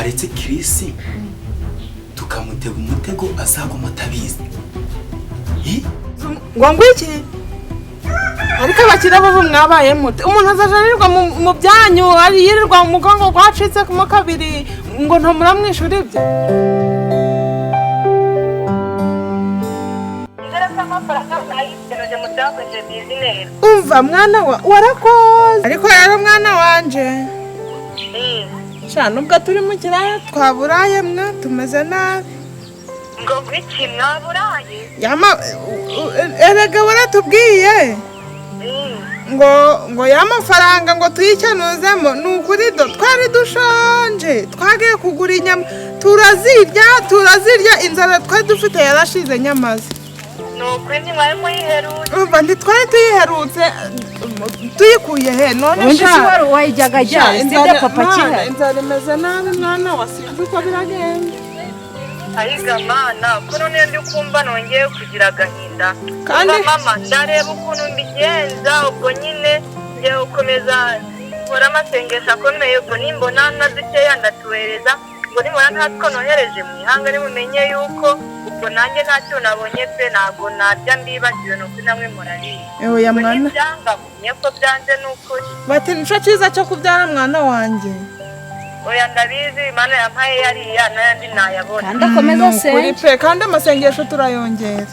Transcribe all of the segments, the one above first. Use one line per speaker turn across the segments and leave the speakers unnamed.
twaretse Chris tukamutega umutego azaguma tabizi
ngo iki ariko abakira bo mwabaye mute umuntu azajarirwa mu byanyu ari yirirwa mu mugongo gwacitse ku kabiri ngo ntamuramwishura ibyo umva mwana wa warakoze ariko rero mwana wanje cyane ubwo turi mu kiraya twaburaye mwe tumeze nabi
ngo gwiki mwaburaye
erega waratubwiye ngo y'amafaranga ngo tuyikenuzemo nukuri do twari dushonje twagiye kugura inyama turazirya inzara twari dufite yarashize nyamaze
nukuri ntimwari muyiherutse
umva ntitwari tuyiherutse tuyikuye he none
ubundi si wari wayijyaga ajya sida papa kihari
inzara imeze nabi mwana wasinzi uko biragenda
ayiga mana ko none ndi kumva nongeye kugira agahinda
kandi
mama ndareba ukuntu mbigenza ubwo nyine ngiye gukomeza nkora amasengesho akomeye ubwo nimbona na dukeya ndatuhereza ubwo nimbona ntatwo nohereje mu ihanga nimumenye yuko ubwo nanjye ntacyo nabonye pe ntabwo narya mbibagiwe nuko namwe murariye
oya mwana
byangabunye ko byanze n'ukuri
bati nico cyiza cyo kubyara mwana wanjye
oya ndabizi Imana yampaye yariya n'ayandi nayabona
kandi akomeza se
kuri pe kandi amasengesho turayongera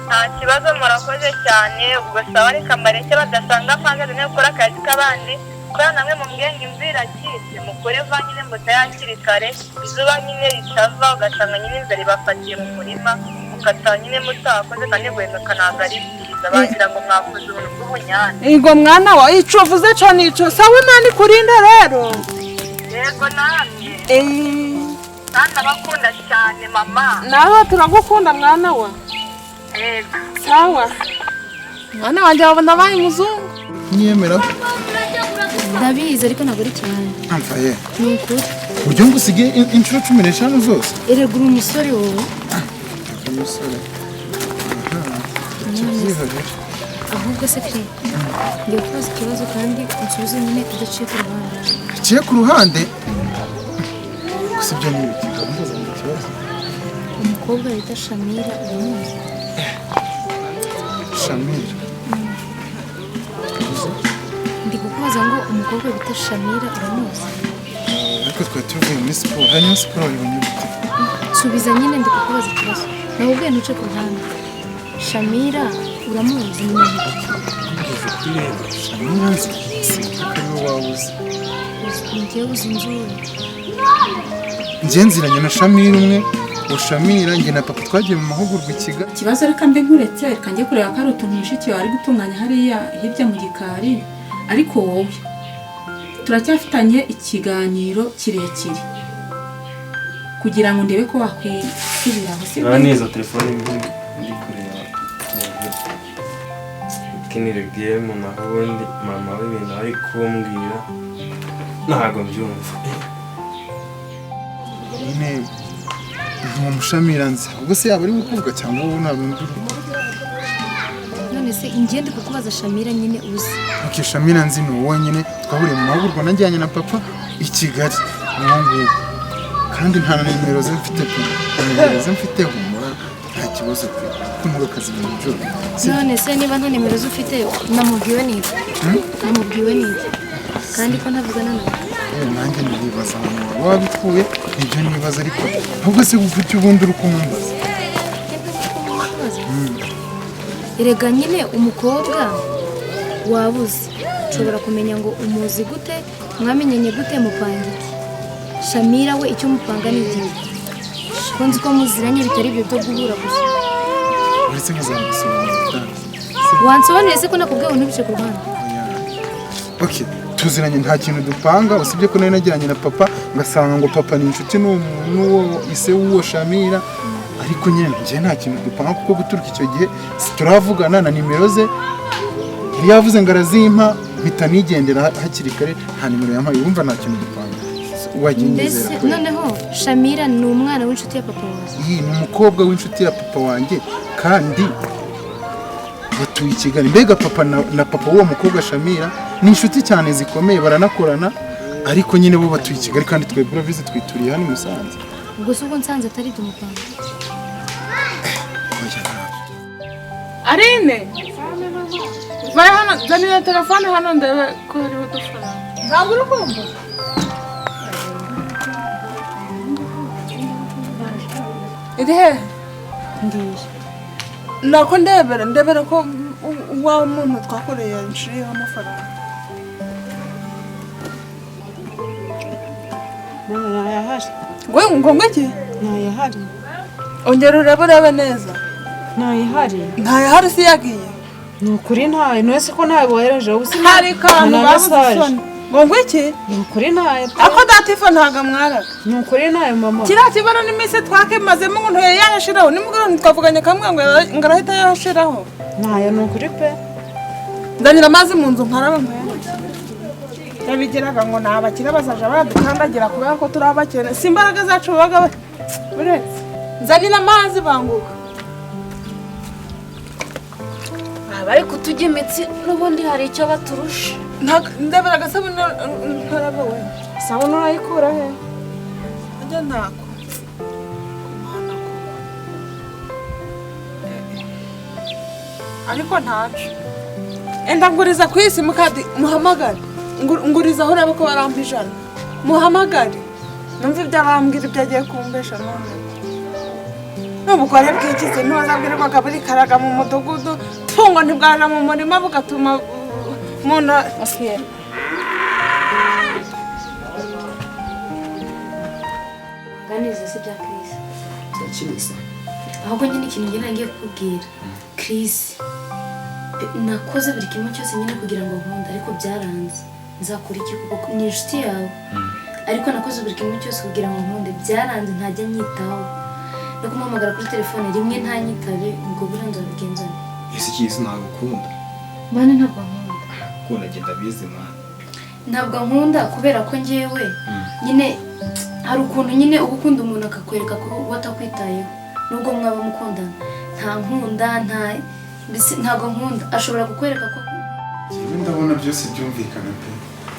nta kibazo murakoze cyane ubwo sawa reka mbareke badasanga mpanga zine gukora akazi k'abandi kubera namwe mu mbwenge imvira akitse mukore va nyine mutayakiri kare izuba nyine ritava ugasanga nyine inzara ibafatiye mu murima mukataha nyine mutakoze kandi guhemeka ntabwo ari byiza bagira ngo mwakoze ubuntu bw'ubunyane
igo mwana wa ico vuze co nico sawa Imana ikurinde rero
yego namwe kandi abakunda cyane mama
nawe turagukunda mwana wa
yego
sawa mwana wanjye wabona bayi muzungu
nyemera
ndabizi ariko ntabwo ari cyane
amfa ye
ni ukuri
buryo ngo usige inshuro 15 zose
erega uri umusore wowe
umusore
ahubwo se kiri ngiye kubaza ikibazo kandi unsubize nyine udaciye ku ruhande
ciye ku ruhande gusa ibyo ni ibiki mbaza mu kibazo
umukobwa wita Shamira uramuzi
Shamira
ndi kukubaza ngo umukobwa wita Shamira uramuzi
ariko twari tuvuye muri siporo hanyuma siporo ibonye gute
subiza nyine ndi kukubaza ikibazo nawe ubwe ntuce ku ruhande Shamira uramuzi ni
Shamira nzi sinzi wabuze
ngiye uzinzura
njye nziranye na Shamira umwe Shamira njye na papa twagiye mu mahugurwa ikiga
kibazo reka mbe nkuretse reka njye kureba ko ari utuntu mushiki wawe ari gutunganya hariya hirya mu gikari ariko wowe turacyafitanye ikiganiro kirekire kugira ngo ndebe ko wakwibira hasi
neza telefone ndi kureba kinire game naho ubundi mama w'ibintu ari kumbwira ntago mbyumva
nyine mu Shamira nzi ubwo se yaba ari gukubwa cyangwa wowe nabindura
none se ingende kukubaza Shamira nyine uzi
okay Shamira nzi no wonyine twahuriye mu mahugurwa najyanye na papa i Kigali n'ubu kandi nta nimero ze mfite pe nimero ze mfite humura nta kibazo pe kumuro kazi mu joro
none se niba nta nimero ze ufite namubwiwe niki namubwiwe niki kandi ko ntavugana nawe
nanjye ndibaza ngo wabipfuye ibyo nibaza ariko ahubwo se ufite ubundi uri kumumbaza
erega nyine umukobwa wabuze ushobora kumenya ngo umuzi gute mwamenyenye gute mupanga iki Shamira we icyo mupanga ni igihe ko nzi ko muziranye bitari ibyo byo guhura gusa
uretse nkazamusobanurira
wansobanuriye se ko nakubwiye ngo ntubice ku ruhande
okay tuziranye nta kintu dupanga usibye ko nari najyanye na papa ngasanga ngo papa ni inshuti n'uwo ise w'uwo Shamira ariko nyine njye nta kintu dupanga kuko guturuka icyo gihe turavugana na nimero ze yavuze ngo arazimpa mpita nigendera hakiri kare nta nimero yampaye wumva nta kintu dupanga wagendezera
noneho Shamira ni umwana w'inshuti ya papa wawe
iyi ni umukobwa w'inshuti ya papa wanjye kandi batuye i Kigali mbega papa na papa w'uwo mukobwa Shamira ni inshuti cyane zikomeye baranakorana ariko nyine bo batuye i Kigali kandi twebwe urabizi twituriye hano i Musanze.
ubwo se ubwo nsanze atari dumupanga.
Arine vaya hano zanira telefone hano ndebe ko hari udufaranga. Ntabwo uri kumva iri he
Ngiye.
nako ndebera ko wa muntu twakoreye inshiyeho amafaranga.
Ntayahari.
Ngo ngwiki
Ntayahari.
ongera urebe neza.
Ntayahari.
Ntayahari si yagiye.
Ni ukuri ntayo. Nwese ko ntayo bohereje ubusi.
Hari kantu babuze. Ngo ngwiki
Ni ukuri ntayo.
ako datifa ntaga mwaraga.
Ni ukuri ntayo mama.
Kiriya kibara n'iminsi twakemazemo ngo ntoye yashiraho nimugoroba ntitwavuganye kamwe ngo arahita yashiraho.
Ntayo ni ukuri pe.
Ndanira amazi mu nzu nkarabe nkwe. Yabigiraga ngo nabakira bazaje baradukandagira kubera ko turi abakene. Simbaraga zacu baga buretse. Nzanira amazi banguka.
Bari kutujya imitsi n'ubundi hari icyo baturusha.
Ndabera gasabune nkarabe we.
Sabona urayikura he?
Ajya ntako. Ariko ntacu. Enda nguriza ku isi mukadi muhamagare. Nguriza aho urebe ko barampa ijana. Muhamagare. Numva ibyo arambwira ibyo agiye kumbesha none. N'ubukore bw'ikize ntibazabwirwaga buri karaga mu mudugudu. Tungo ntibwaja mu murima bugatuma umuntu
Asiye.
Ganiriza si bya Chris.
Cyakimisa.
Ahubwo nyine ikintu njye nagiye kukubwira. Chris nakoze buri kimwe cyose nyine kugira ngo nkunde ariko byaranze. Nzakora iki kuko ni inshuti yawe. Ariko nakoze buri kimwe cyose kugira ngo nkunde byaranze ntajya nyitaho. No kumuhamagara kuri telefone rimwe ntanyitabe ubwo buranza bigenza.
Ese kisi nagukunda.
Bane ntabwo nkunda.
Kunda genda bize mwana.
Ntabwo nkunda kubera ko njyewe nyine hari ukuntu nyine uba ukunda umuntu akakwereka ko watakwitayeho nubwo mwaba mukundana nta nkunda ntabwo nkunda ashobora kukwereka ko
Yewe ndabona byose byumvikana pe.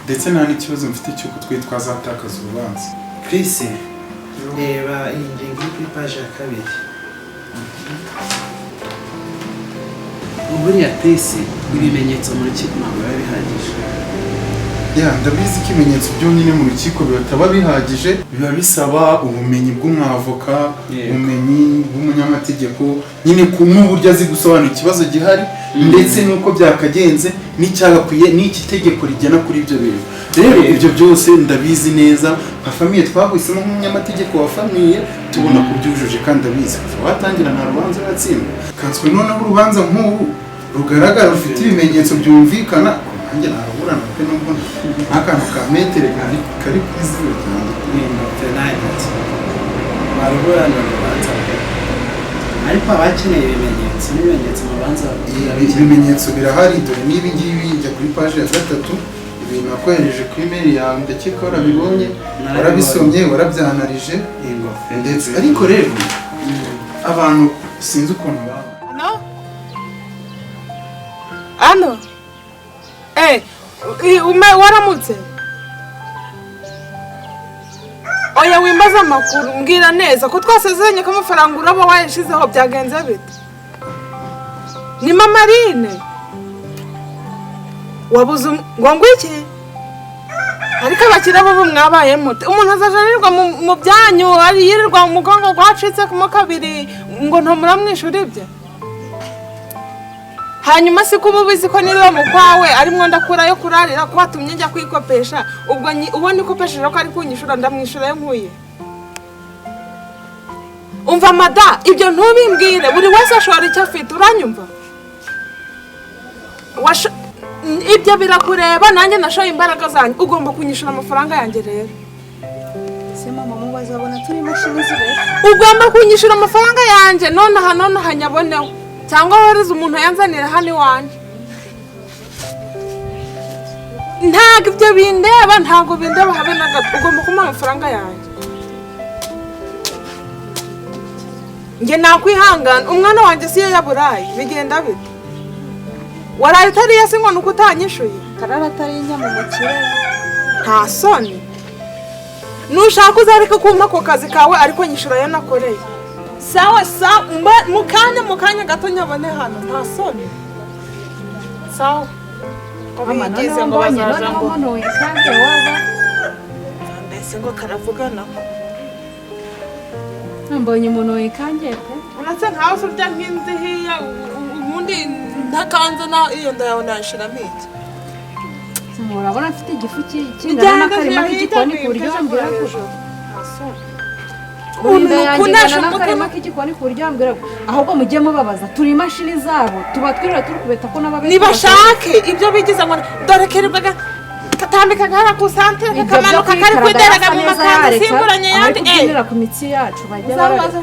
Ndetse nta n'ikibazo mfite cy'uko twe twazatakaza urubanza.
Chris, reba iyi ngingo iri kuri paji ya 2. Buriya Chris, ibimenyetso mu rukiko ntabwo biba bihagije.
Ndabizi ko ibimenyetso byonyine mu rukiko bitaba bihagije, biba bisaba ubumenyi bw'umwavoka, ubumenyi bw'umunyamategeko, nyine n'uburyo azi gusobanura ikibazo gihari ndetse n'uko byakagenze n'icyagakwiye n'iki tegeko rigena kuri ibyo bintu. Rero ibyo byose ndabizi neza, nka famiye twahisemo nk'umunyamategeko wa famiye tubona kubyujuje kandi abizi. Watangira nta rubanza uratsinda. Kanswe noneho urubanza nk'ubu rugaragara rufite ibimenyetso byumvikana. Nanjye naraburana pe nubwo akantu ka metere kari kwizira cyane
Penalty. Baruburana urubanza. Ariko abakeneye ibimenyetso mu rubanza
ibimenyetso birahari. Dore n'ibi ngibi njya kuri paji ya 3 ibintu nakohereje ku email yawe ndakeka warabibonye warabisomye warabyanarije ndetse ariko rero abantu sinzi ukuntu baba
ano waramutse oya wimbaza amakuru mbwira neza ko twasezeranye ko amafaranga uraba wayashizeho byagenze bite ni mama Marine wabuze ngo ngwiki ariko abakira bo mwabaye mute umuntu azajanirwa mu byanyu ari yirirwa mu mugongo gwacitse ku kabiri ngo ntomuramwishura ibye hanyuma si kuba ubizi ko niba mukwawe arimo ndakura yo kurarira kuba tumye njya kwikopesha ubwo ubona ikopesheje ko ari kunyishura ndamwishura nkuye umva mada ibyo ntubimbwire buri wese ashora icyo afite uranyumva ibyo birakureba nanjye nashoye imbaraga zanjye ugomba kunyishura amafaranga yanjye rero
se mama mubaza abona turi mashini zibe
ugomba kunyishura amafaranga yanjye none hanyaboneho cyangwa wohereza umuntu yanzanira hano iwanjye ntabwo ibyo bindeba ntabwo bindeba habe na gato ugomba kumuha amafaranga yanjye njye nakwihangana umwana wanjye siyo yaburaye bigenda bite waraye utariye se ngo nuko utanyishuye
karara atari inya mu mukire
nta soni nushaka uzareka kumpa ako kazi kawe ariko nyishura yo nakoreye sawa mu kanya gato nyabone hano nta soni sawa
mama noneho mbonye noneho muno wikange waba
mbese ngo karavugana
mbonye umuntu wikange pe
unatse nkaho urya nk'inzihiya ubundi ntakanze na iyo ndayawe nashiramo iki
urabona mfite igifu kingana n'akarima k'igikoni ku buryo wambwira ko n'akarima k'igikoni ku buryo wambwira ko ahubwo mujye mubabaza turi imashini zabo tuba twirira turi kubeta ko n'ababeshya
nibashake ibyo bigize ngo dore keribwaga katambika gara ku santere kakamanuka kari kwideraga mu makanda simburanye yandi
kubyinira ku mitsi yacu bajya barabaza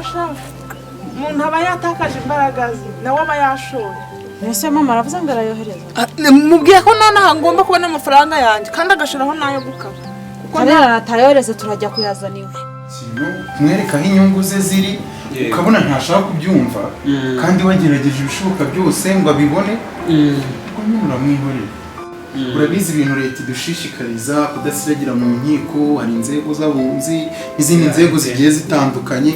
umuntu aba yatakaje imbaraga ze nawe aba yashoye
ese mama aravuze ngo arayohereza
mubwiye ko nonaha ngomba kubona amafaranga yanjye kandi agashiraho nayo gukaba
kuko natayohereze turajya kuyazana iwe
kumwerekaho inyungu ze ziri ukabona ntashaka kubyumva kandi wagerageje ibishoboka byose ngo abibone kuko nyine uramwihorera urabizi ibintu leta idushishikariza kudasiragira mu nkiko hari inzego z'abunzi n'izindi nzego zigiye zitandukanye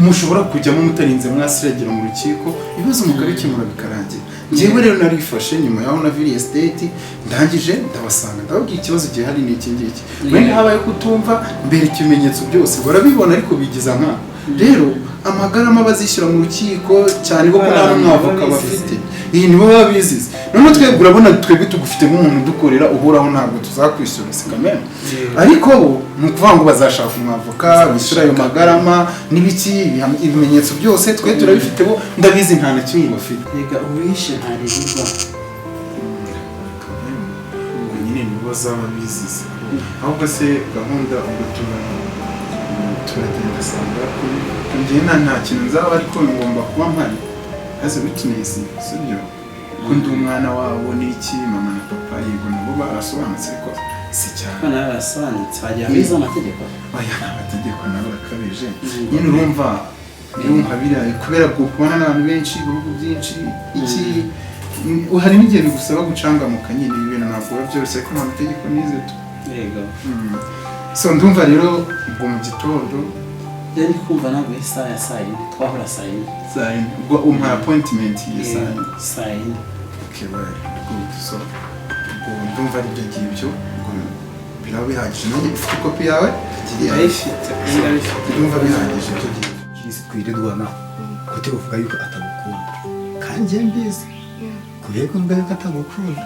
mushobora kujyamo mutarinze mwasiragira mu rukiko ibibazo mukabikemura bikarangira njyewe rero narifashe nyuma yaho na vili estate ndangije ndabasanga ndababwira ikibazo gihari ni iki ngiki wenda habaye kutumva mbere ikimenyetso byose barabibona ariko bigiza nka rero amagarama bazishyura mu rukiko cyane ko nta n'umwavoka bafite iyi nibo baba bizize none twebwe urabona twebwe tugufite nk'umuntu udukorera uhoraho ntabwo tuzakwishyura sikamena ariko ni ukuvuga ngo bazashaka umwavoka wishyura ayo magarama n'ibiki ibimenyetso byose twe turabifiteho ndabizi nta na kimwe bafite
rega uwishe ntarirwa
nyine nibo zaba bizize ahubwo se gahunda ubwo turagenda sanga tugenda nta kintu nzaba ariko ngomba kuba mpari haze bitunezi sibyo ko ndi umwana wabo n'iki mama na papa yego nabo barasobanutse ariko si cyane
kana barasobanutse bagira biza amategeko
aya amategeko nabo rakabije nyine urumva birayi kubera ko kubana n'abantu benshi ibihugu byinshi iki hari n'igihe bigusaba gucangamuka nyine ibintu ntabwo biba byoroshye ko nta mategeko nize tu
yego
so ndumva rero ubwo mu gitondo
rero ndi kumva ntabwo isaha ya saa yine twahora saa yine
ubwo umpa appointment ya
saa yine
okay well good so ubwo ndumva ari byo ngibyo ubwo biraba bihagije nanjye ufite kopi yawe
ayifite
ndumva bihagije byo ngibyo
kirisi twirirwana kute uvuga yuko atagukunda kandi mbizi kubera ko mbere ko atagukunda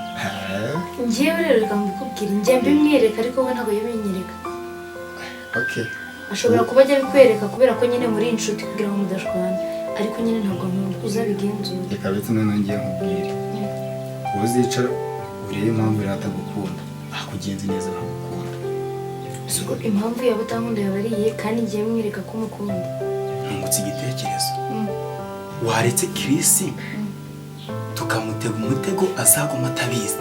njyewe rero reka mbikubwire njye mbimwereka ariko we ntabwo yabinyereka
okay
ashobora kuba ajya bikwereka kubera ko nyine muri inshuti kugira ngo mudashwana ariko nyine ntabwo uzabigenzura
reka bitse none ngiye nkubwire uzicara urebe impamvu rero atagukunda akugenze neza nkamukunda
suko impamvu yaba utankunda yabariye kandi ngiye mwereka ko umukunda
ntungutse igitekerezo waretse Chris tukamutega umutego azaguma atabizi